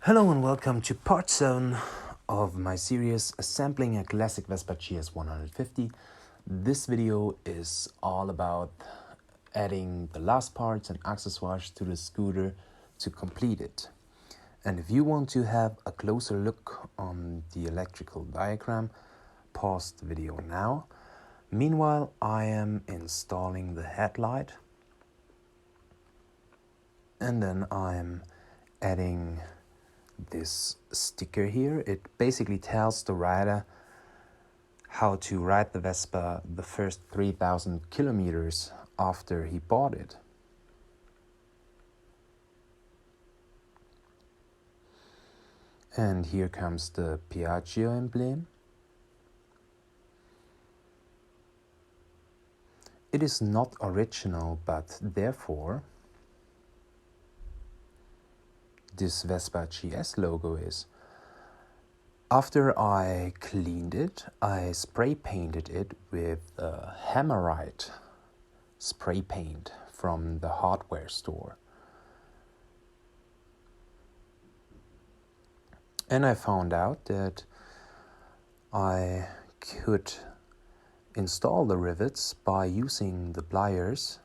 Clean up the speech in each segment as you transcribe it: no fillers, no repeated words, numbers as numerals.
Hello and welcome to part 7 of my series Assembling a Classic Vespa GS 150. This video is all about adding the last parts and accessoires to the scooter to complete it. And if you want to have a closer look on the electrical diagram, pause the video now. Meanwhile, I am installing the headlight, and then I'm adding this sticker here. It basically tells the rider how to ride the Vespa the first 3,000 kilometers after he bought it. And here comes the Piaggio emblem. It is not original, but therefore this Vespa GS logo is. After I cleaned it, I spray painted it with Hammerite spray paint from the hardware store. And I found out that I could install the rivets by using the pliers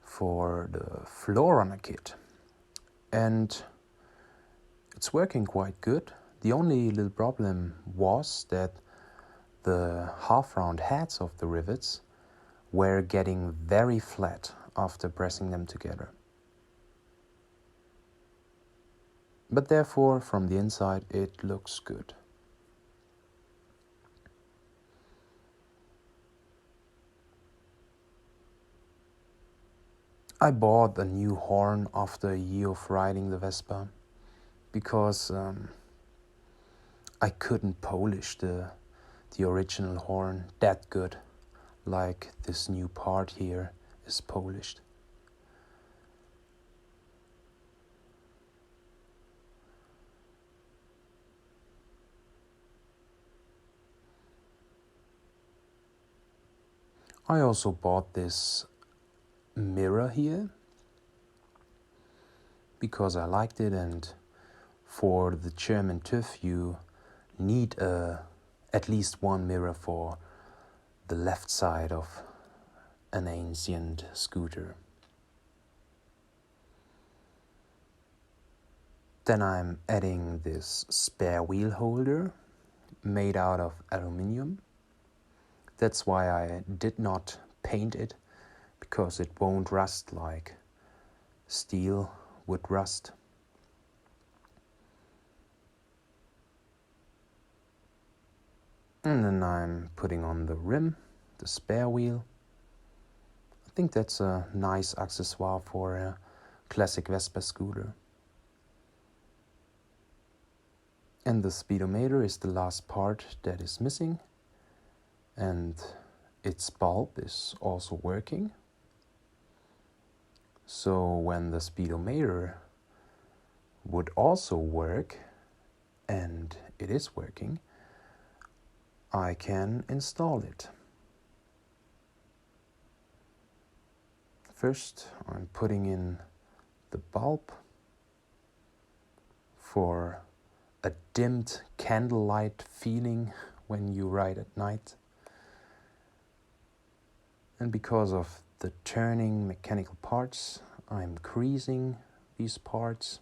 for the floor runner kit. And it's working quite good. The only little problem was that the half-round heads of the rivets were getting very flat after pressing them together. But therefore, from the inside, it looks good. I bought a new horn after a year of riding the Vespa because I couldn't polish the original horn that good like this new part here is polished. I also bought this mirror here because I liked it, and for the German TÜV you need at least one mirror for the left side of an ancient scooter. Then I'm adding this spare wheel holder made out of aluminium. That's why I did not paint it, because it won't rust like steel would rust. And then I'm putting on the rim, the spare wheel. I think that's a nice accessoire for a classic Vespa scooter. And the speedometer is the last part that is missing, and its bulb is also working. So when the speedometer would also work, and it is working, I can install it. First, I'm putting in the bulb for a dimmed candlelight feeling when you ride at night. And because of the turning mechanical parts, I'm greasing these parts.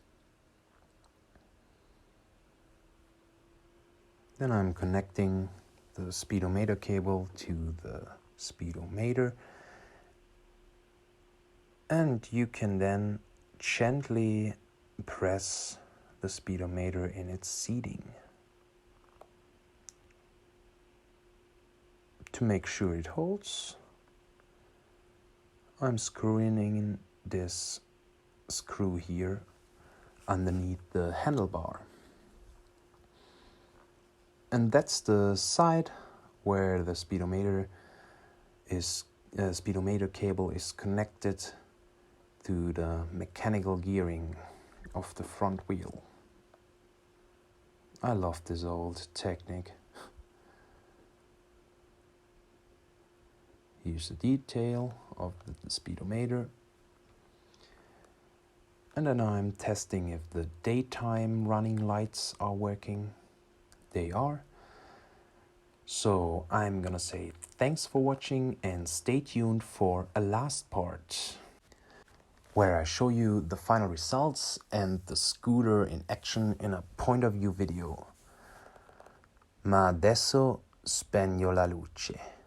Then I'm connecting the speedometer cable to the speedometer. And you can then gently press the speedometer in its seating to make sure it holds. I'm screwing in this screw here underneath the handlebar. And that's the side where the speedometer cable is connected to the mechanical gearing of the front wheel. I love this old technique. Here's the detail of the speedometer. And then I'm testing if the daytime running lights are working. They are. So I'm gonna say thanks for watching and stay tuned for a last part, where I show you the final results and the scooter in action in a point of view video. Ma adesso spegno la luce.